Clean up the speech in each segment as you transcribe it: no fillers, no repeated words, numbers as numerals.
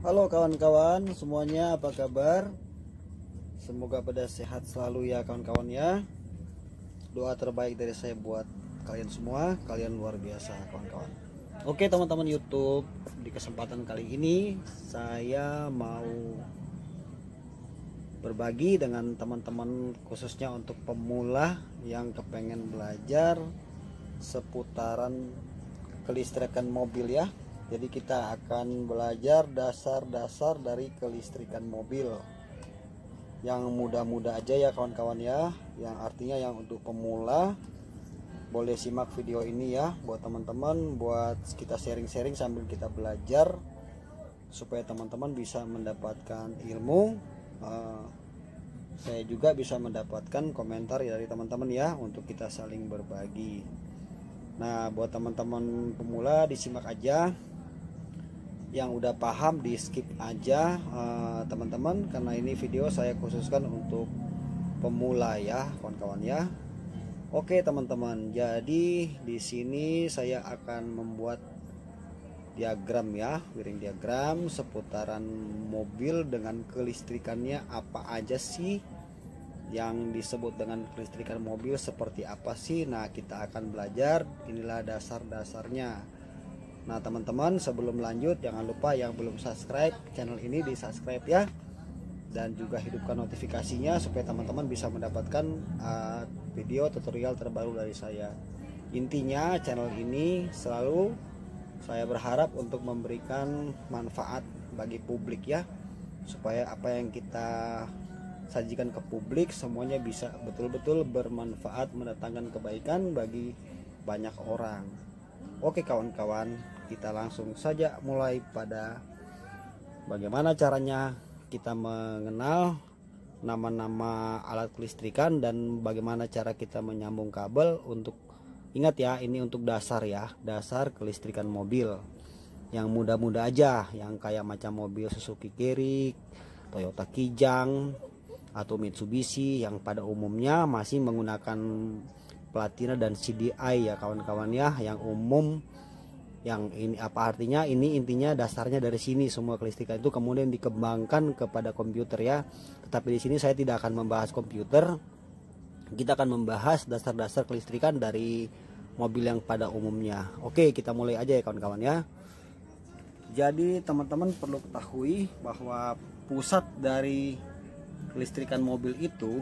Halo kawan-kawan semuanya, apa kabar? Semoga pada sehat selalu ya kawan-kawan ya. Doa terbaik dari saya buat kalian semua, kalian luar biasa kawan-kawan. Oke teman-teman YouTube, di kesempatan kali ini saya mau berbagi dengan teman-teman khususnya untuk pemula yang kepengen belajar seputaran kelistrikan mobil ya. Jadi kita akan belajar dasar-dasar dari kelistrikan mobil yang mudah-mudah aja ya kawan-kawan ya, yang artinya yang untuk pemula. Boleh simak video ini ya buat teman-teman, buat kita sharing-sharing sambil kita belajar supaya teman-teman bisa mendapatkan ilmu. Saya juga bisa mendapatkan komentar dari teman-teman ya, untuk kita saling berbagi. Nah buat teman-teman pemula disimak aja, yang udah paham di skip aja teman-teman, karena ini video saya khususkan untuk pemula ya kawan-kawan ya. Oke teman-teman, jadi di sini saya akan membuat diagram ya, wiring diagram seputaran mobil dengan kelistrikannya apa aja sih, yang disebut dengan kelistrikan mobil seperti apa sih. Nah kita akan belajar, inilah dasar-dasarnya. Nah teman-teman, sebelum lanjut jangan lupa yang belum subscribe channel ini di subscribe ya, dan juga hidupkan notifikasinya supaya teman-teman bisa mendapatkan video tutorial terbaru dari saya. Intinya channel ini selalu saya berharap untuk memberikan manfaat bagi publik ya, supaya apa yang kita sajikan ke publik semuanya bisa betul-betul bermanfaat, mendatangkan kebaikan bagi banyak orang. Oke kawan-kawan, kita langsung saja mulai pada bagaimana caranya kita mengenal nama-nama alat kelistrikan dan bagaimana cara kita menyambung kabel. Untuk ingat ya, ini untuk dasar ya, dasar kelistrikan mobil yang mudah-mudah aja, yang kayak macam mobil Suzuki Carry, Toyota Kijang atau Mitsubishi yang pada umumnya masih menggunakan Platina dan CDI ya kawan-kawan ya, yang umum. Yang ini apa artinya, ini intinya dasarnya dari sini semua kelistrikan itu kemudian dikembangkan kepada komputer ya. Tetapi di sini saya tidak akan membahas komputer, kita akan membahas dasar-dasar kelistrikan dari mobil yang pada umumnya. Oke, kita mulai aja ya kawan-kawan ya. Jadi teman-teman perlu ketahui bahwa pusat dari kelistrikan mobil itu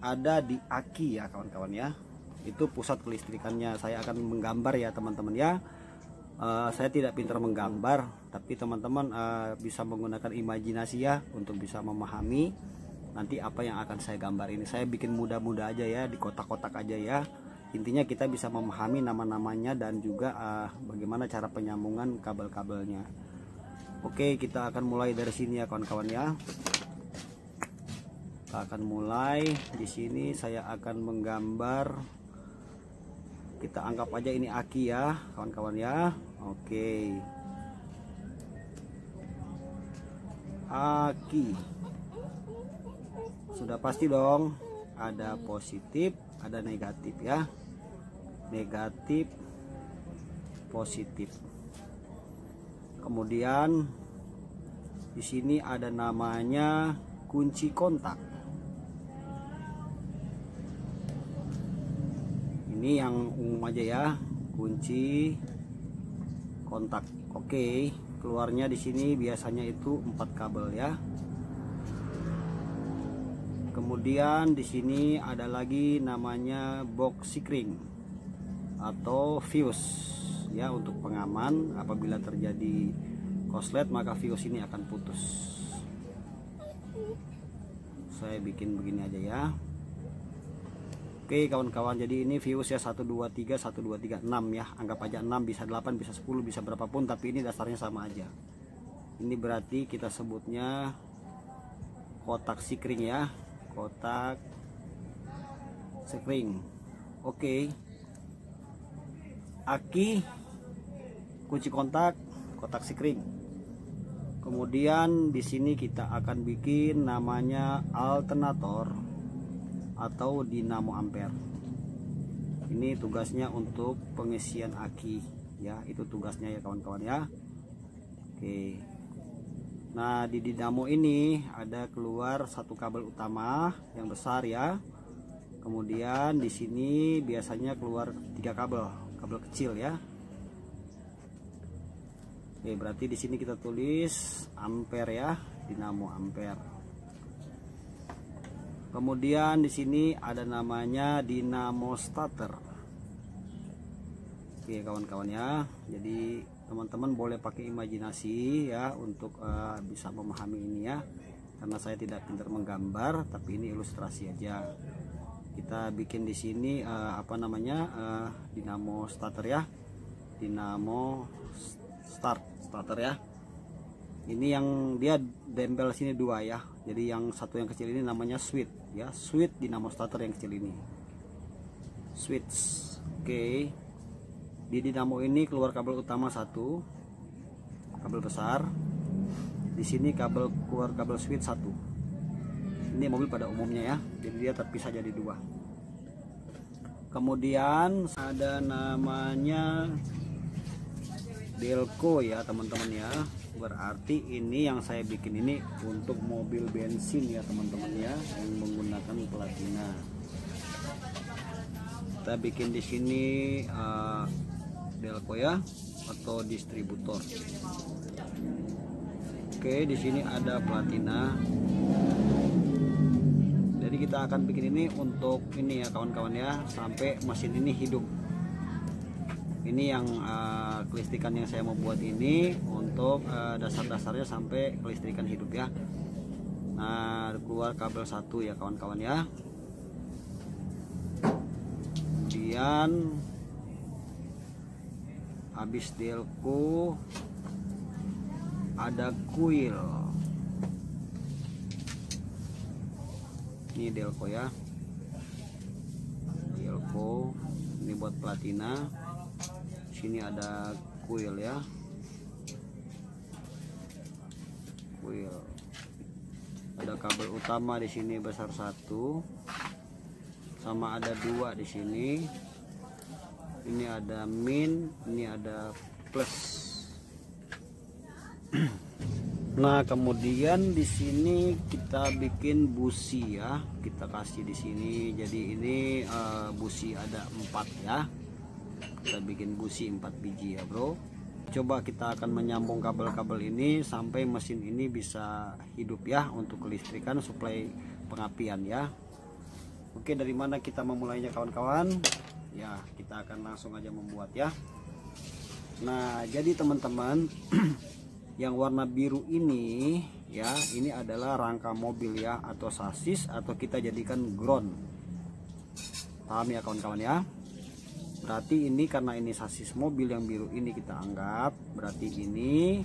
ada di aki ya kawan-kawan ya. Itu pusat kelistrikannya. Saya akan menggambar ya teman-teman ya. Saya tidak pintar menggambar, tapi teman-teman bisa menggunakan imajinasi ya untuk bisa memahami nanti apa yang akan saya gambar ini. Saya bikin mudah-mudah aja ya, di kotak-kotak aja ya. Intinya kita bisa memahami nama-namanya dan juga bagaimana cara penyambungan kabel-kabelnya. Oke, kita akan mulai dari sini ya kawan-kawan ya. Kita akan mulai di sini. Saya akan menggambar, kita anggap aja ini aki ya kawan-kawan ya. Oke, aki sudah pasti dong, ada positif ada negatif ya, negatif positif. Kemudian di sini ada namanya kunci kontak. Ini yang umum aja ya, kunci kontak. Oke, keluarnya di sini biasanya itu 4 kabel ya. Kemudian di sini ada lagi namanya box sikring atau fuse ya, untuk pengaman apabila terjadi konslet maka fuse ini akan putus. Saya bikin begini aja ya. Oke kawan-kawan, jadi ini fuse ya 1 2 3 1 2 3 6 ya. Anggap aja 6, bisa 8, bisa 10, bisa berapapun, tapi ini dasarnya sama aja. Ini berarti kita sebutnya kotak sikring ya, kotak sikring. Oke. Aki, kunci kontak, kotak sikring. Kemudian di sini kita akan bikin namanya alternator atau dinamo ampere. Ini tugasnya untuk pengisian aki ya, itu tugasnya ya kawan-kawan ya. Oke, Nah, di dinamo ini ada keluar satu kabel utama yang besar ya. Kemudian di sini biasanya keluar 3 kabel kecil ya. Oke, berarti di sini kita tulis ampere ya, dinamo ampere. Kemudian di sini ada namanya dinamo starter. Oke kawan-kawan ya, jadi teman-teman boleh pakai imajinasi ya untuk bisa memahami ini ya, karena saya tidak pintar menggambar, tapi ini ilustrasi aja. Kita bikin di sini dinamo starter ya, dinamo starter ya. Ini yang dia dempel sini 2 ya, jadi yang satu yang kecil ini namanya switch ya, switch dinamo starter yang kecil ini, switch. Oke, di dinamo ini keluar kabel utama 1, kabel besar. Di sini keluar kabel switch 1. Ini mobil pada umumnya ya, jadi dia terpisah jadi 2. Kemudian ada namanya delco ya teman-teman ya, berarti ini yang saya bikin ini untuk mobil bensin ya teman-teman ya, yang menggunakan platina. Kita bikin di sini delco ya, atau distributor. Oke, di sini ada platina. Jadi kita akan bikin ini untuk ini ya kawan-kawan ya, sampai mesin ini hidup. Ini yang kelistrikan yang saya mau buat ini untuk dasar-dasarnya sampai kelistrikan hidup ya. Nah, keluar kabel 1 ya kawan-kawan ya. Kemudian habis delco ada kuil. Ini delco ya, delco ini buat platina. Sini ada kuil ya, kuil. Ada kabel utama di sini besar 1, sama ada 2 di sini. Ini ada min, ini ada plus. Nah, kemudian di sini kita bikin busi ya, kita kasih di sini. Jadi ini busi ada 4 ya. Kita bikin busi 4 biji ya bro. Coba kita akan menyambung kabel-kabel ini sampai mesin ini bisa hidup ya, untuk kelistrikan suplai pengapian ya. Oke, dari mana kita memulainya kawan-kawan? Ya, kita akan langsung aja membuat ya. Nah, jadi teman-teman yang warna biru ini ya, ini adalah rangka mobil ya, atau sasis, atau kita jadikan ground. Paham ya kawan-kawan ya? Berarti ini karena ini sasis mobil yang biru ini kita anggap berarti ini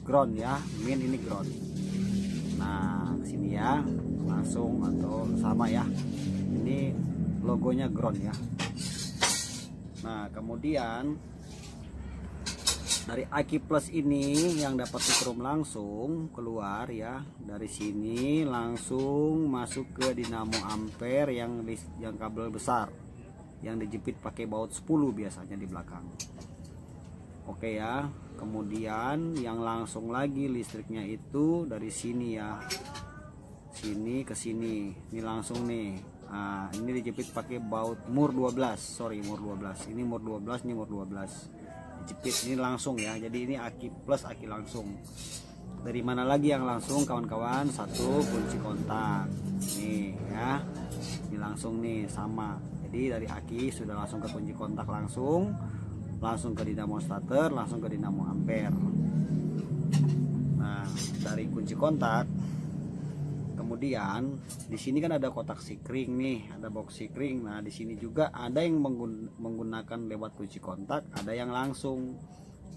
ground ya, min ini ground. Nah, sini ya langsung atau sama ya, ini logonya ground ya. Nah, kemudian dari aki plus ini yang dapat dikrom langsung keluar ya, dari sini langsung masuk ke dinamo ampere yang kabel besar, yang dijepit pakai baut 10 biasanya di belakang. Oke ya, kemudian yang langsung lagi listriknya itu dari sini ya, sini ke sini, ini langsung nih. Nah, ini dijepit pakai baut mur 12, sorry mur 12, ini mur 12, ini mur 12 dijepit ini langsung ya. Jadi ini aki plus aki langsung. Dari mana lagi yang langsung kawan-kawan? 1 kunci kontak nih ya, ini langsung nih sama. Jadi dari aki sudah langsung ke kunci kontak, langsung ke dinamo starter, langsung ke dinamo ampere. Nah, dari kunci kontak kemudian di sini kan ada kotak sikring nih, ada box sikring. Nah, di sini juga ada yang menggunakan lewat kunci kontak, ada yang langsung.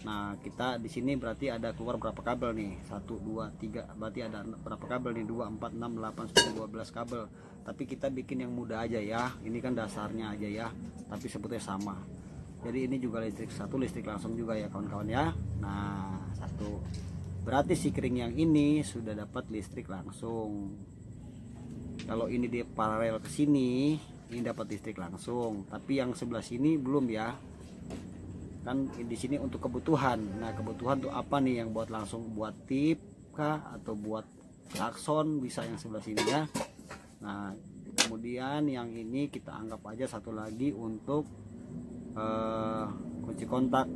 Nah, kita di sini berarti ada keluar berapa kabel nih? 1 2 3, berarti ada berapa kabel nih? 2 4 6 8 10 12 kabel. Tapi kita bikin yang mudah aja ya. Ini kan dasarnya aja ya, tapi sebutnya sama. Jadi ini juga listrik 1, listrik langsung juga ya kawan-kawan ya. Nah, 1. Berarti sikring yang ini sudah dapat listrik langsung. Kalau ini dia paralel ke sini, ini dapat listrik langsung. Tapi yang sebelah sini belum ya. Kan di sini untuk kebutuhan. Nah, kebutuhan tuh apa nih yang buat langsung? Buat tip, kah atau buat klakson bisa yang sebelah sini ya. Nah kemudian yang ini kita anggap aja satu lagi untuk kunci kontak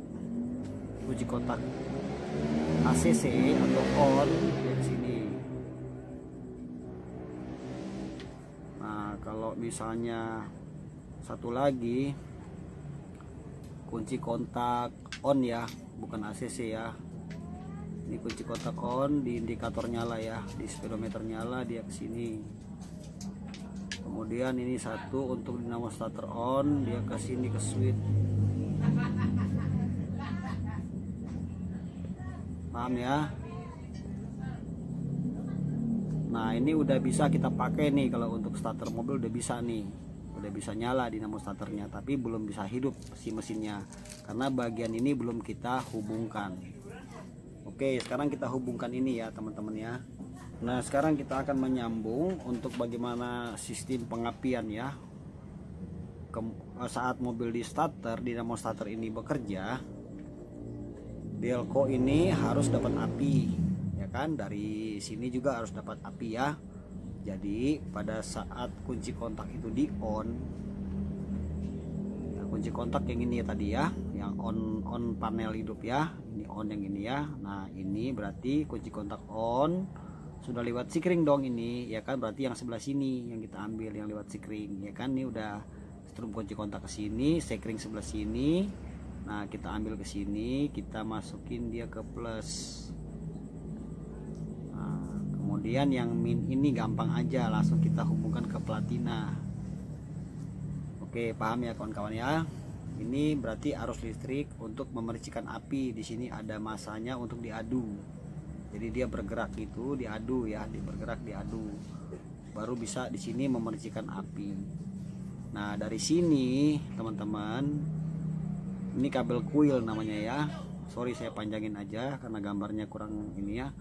ACC atau on di sini. Nah kalau misalnya satu lagi kunci kontak on ya, bukan ACC ya. Ini kunci kontak on di indikator nyala ya, di speedometer nyala dia ke sini. Kemudian ini satu untuk dinamo starter on, dia ke sini ke switch. Paham ya? Nah ini udah bisa kita pakai nih, kalau untuk starter mobil udah bisa nih, udah bisa nyala dinamo starternya, tapi belum bisa hidup si mesinnya karena bagian ini belum kita hubungkan. Oke, sekarang kita hubungkan ini ya teman-teman ya. Nah sekarang kita akan menyambung untuk bagaimana sistem pengapian ya. Saat mobil di starter, dinamo starter ini bekerja, delco ini harus dapat api ya kan, dari sini juga harus dapat api ya. Jadi pada saat kunci kontak itu di on, nah, kunci kontak yang ini ya tadi ya, yang on panel hidup ya, ini on yang ini ya. Nah ini berarti kunci kontak on sudah lewat sikring dong ini ya kan, berarti yang sebelah sini yang kita ambil yang lewat sikring ya kan. Ini udah strum kunci kontak ke sini, sikring sebelah sini. Nah kita ambil ke sini, kita masukin dia ke plus. Kemudian yang min ini gampang aja, langsung kita hubungkan ke platina. Oke, paham ya kawan-kawan ya. Ini berarti arus listrik untuk memercikan api. Di sini ada masanya untuk diadu. Jadi dia bergerak gitu, diadu ya, bergerak diadu. Baru bisa di sini memercikan api. Nah, dari sini teman-teman, ini kabel kuil namanya ya. Sorry saya panjangin aja karena gambarnya kurang ini ya.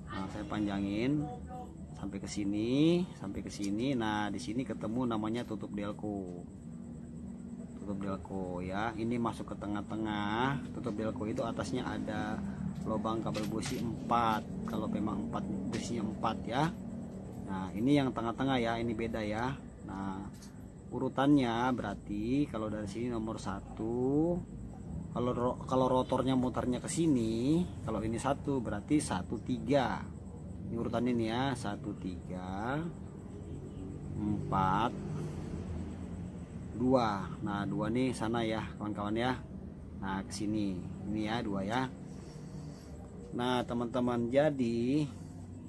Nah, saya panjangin sampai ke sini, sampai ke sini. Nah, di sini ketemu namanya tutup delco. Tutup delco ya. Ini masuk ke tengah-tengah. Tutup delco itu atasnya ada lubang kabel busi 4. Kalau memang 4 businya 4 ya. Nah, ini yang tengah-tengah ya, ini beda ya. Nah, urutannya berarti kalau dari sini nomor 1. Kalau rotornya mutarnya ke sini, kalau ini 1 berarti 1 3. Ini urutannya nih ya, 1 3 4 2. Nah, 2 nih sana ya, kawan-kawan ya. Nah, ke sini. Ini ya 2 ya. Nah, teman-teman, jadi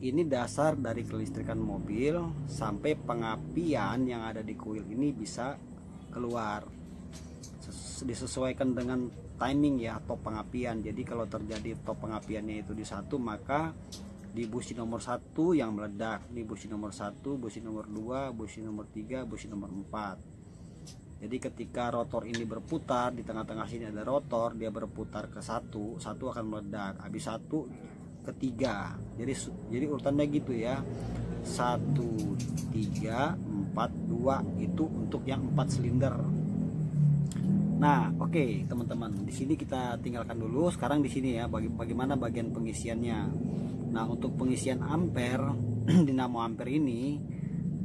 ini dasar dari kelistrikan mobil sampai pengapian yang ada di kuil ini bisa keluar. Disesuaikan dengan timing ya, top pengapian. Jadi kalau terjadi top pengapiannya itu di 1, maka di busi nomor 1 yang meledak, di busi nomor 1, busi nomor 2, busi nomor 3, busi nomor 4. Jadi ketika rotor ini berputar, di tengah-tengah sini ada rotor, dia berputar ke 1 akan meledak, habis 1 ke 3. Jadi urutannya gitu ya, 1 3 4 2 itu untuk yang 4 silinder. Nah, oke, teman-teman, di sini kita tinggalkan dulu. Sekarang di sini ya, bagaimana bagian pengisiannya. Nah, untuk pengisian ampere dinamo ampere ini,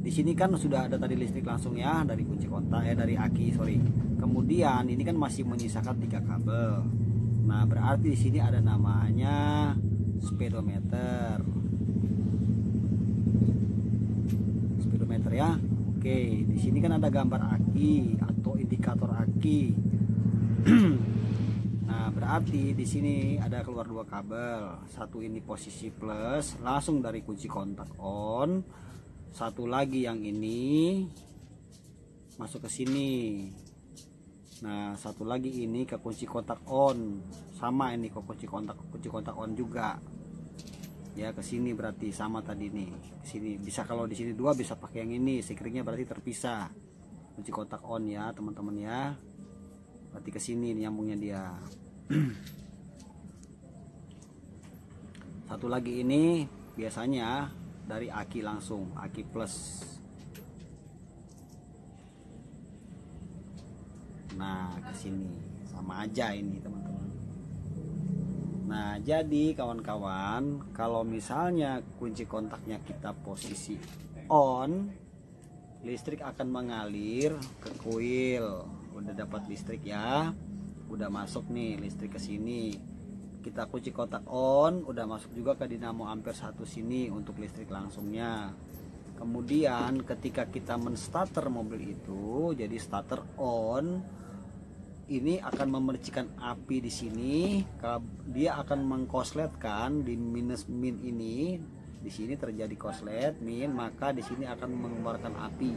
di sini kan sudah ada tadi listrik langsung ya dari kunci kontak dari aki, sorry. Kemudian ini kan masih menyisakan 3 kabel. Nah, berarti di sini ada namanya speedometer. Speedometer ya. Oke, di sini kan ada gambar aki atau indikator aki. Nah, berarti di sini ada keluar 2 kabel. Satu ini posisi plus, langsung dari kunci kontak on. Satu lagi yang ini masuk ke sini. Nah, satu lagi ini ke kunci kontak on. Sama ini ke kunci kontak on juga. Ya, ke sini berarti sama tadi nih. Ke sini bisa, kalau di sini 2 bisa pakai yang ini. Sikringnya berarti terpisah. Kunci kontak on ya, teman-teman ya. Berarti ke sini nyambungnya dia. Satu lagi ini biasanya dari aki langsung, aki plus. Nah, ke sini sama aja ini, teman-teman. Nah, jadi kawan-kawan, kalau misalnya kunci kontaknya kita posisi on, listrik akan mengalir ke kuil. Udah dapat listrik ya, udah masuk nih listrik ke sini. Kita kunci kontak on, udah masuk juga ke dinamo ampere 1 sini untuk listrik langsungnya. Kemudian ketika kita menstarter mobil itu, jadi starter on, ini akan memercikan api di sini. Kalau dia akan mengkosletkan di minus min ini, di sini terjadi koslet min, maka di sini akan mengeluarkan api.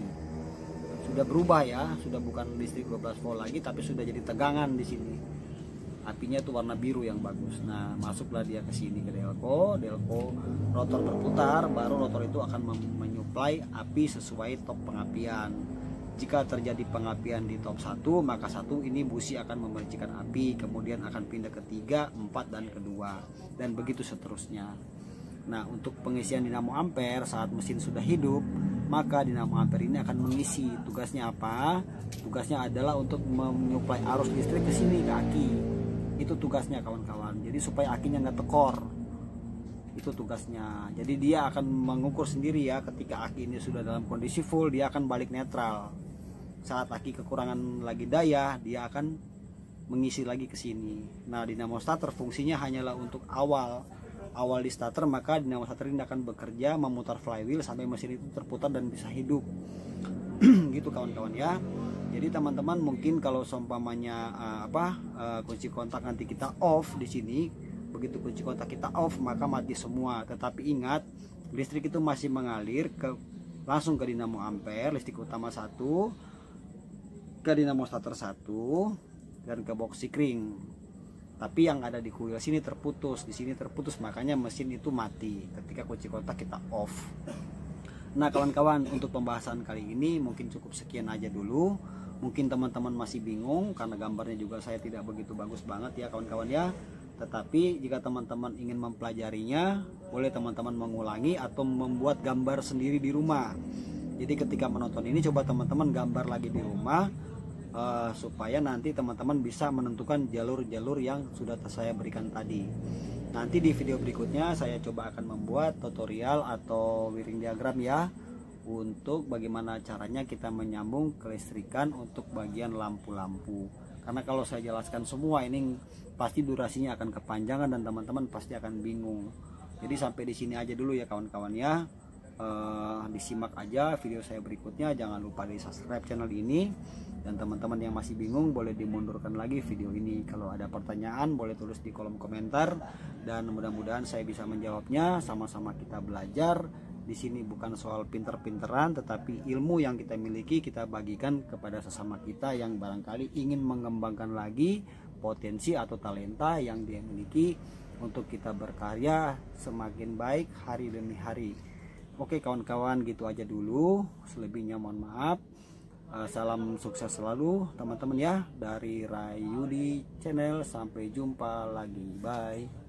Sudah berubah ya, sudah bukan listrik 12 volt lagi, tapi sudah jadi tegangan di sini. Apinya tuh warna biru yang bagus. Nah, masuklah dia ke sini ke delco rotor berputar, baru rotor itu akan menyuplai api sesuai top pengapian. Jika terjadi pengapian di top 1, maka 1 ini busi akan memercikan api, kemudian akan pindah ke 3, 4 dan kedua, dan begitu seterusnya. Nah, untuk pengisian dinamo ampere saat mesin sudah hidup, maka dinamo ampere ini akan mengisi. Tugasnya apa? Tugasnya adalah untuk menyuplai arus listrik ke sini ke aki. Itu tugasnya kawan-kawan. Jadi supaya akinya nggak tekor. Itu tugasnya. Jadi dia akan mengukur sendiri ya, ketika aki ini sudah dalam kondisi full, dia akan balik netral. Saat aki kekurangan lagi daya, dia akan mengisi lagi ke sini. Nah, dinamo starter fungsinya hanyalah untuk awal di starter, maka dinamo starter ini akan bekerja memutar flywheel sampai mesin itu terputar dan bisa hidup. Gitu kawan-kawan ya. Jadi teman-teman mungkin kalau seumpamanya kunci kontak nanti kita off di sini, begitu kunci kontak kita off maka mati semua. Tetapi ingat, listrik itu masih mengalir langsung ke dinamo ampere, listrik utama 1, ke dinamo starter 1, dan ke box sikring. Tapi yang ada di kuil sini terputus, di sini terputus, makanya mesin itu mati ketika kunci kontak kita off. Nah kawan-kawan, untuk pembahasan kali ini mungkin cukup sekian aja dulu. Mungkin teman-teman masih bingung karena gambarnya juga saya tidak begitu bagus banget ya kawan-kawan ya. Tetapi jika teman-teman ingin mempelajarinya, boleh teman-teman mengulangi atau membuat gambar sendiri di rumah. Jadi ketika menonton ini coba teman-teman gambar lagi di rumah, supaya nanti teman-teman bisa menentukan jalur-jalur yang sudah saya berikan tadi. Nanti di video berikutnya saya coba akan membuat tutorial atau wiring diagram ya, untuk bagaimana caranya kita menyambung kelistrikan untuk bagian lampu-lampu. Karena kalau saya jelaskan semua ini pasti durasinya akan kepanjangan dan teman-teman pasti akan bingung. Jadi sampai di sini aja dulu ya kawan-kawan ya. Disimak aja video saya berikutnya, jangan lupa di subscribe channel ini, dan teman-teman yang masih bingung boleh dimundurkan lagi video ini. Kalau ada pertanyaan boleh tulis di kolom komentar, dan mudah-mudahan saya bisa menjawabnya. Sama-sama kita belajar. Di sini bukan soal pinter-pinteran, tetapi ilmu yang kita miliki kita bagikan kepada sesama kita yang barangkali ingin mengembangkan lagi potensi atau talenta yang dia miliki untuk kita berkarya semakin baik hari demi hari. Oke kawan-kawan, gitu aja dulu. Selebihnya mohon maaf. Salam sukses selalu teman-teman ya, dari Rayudi Channel. Sampai jumpa lagi, bye.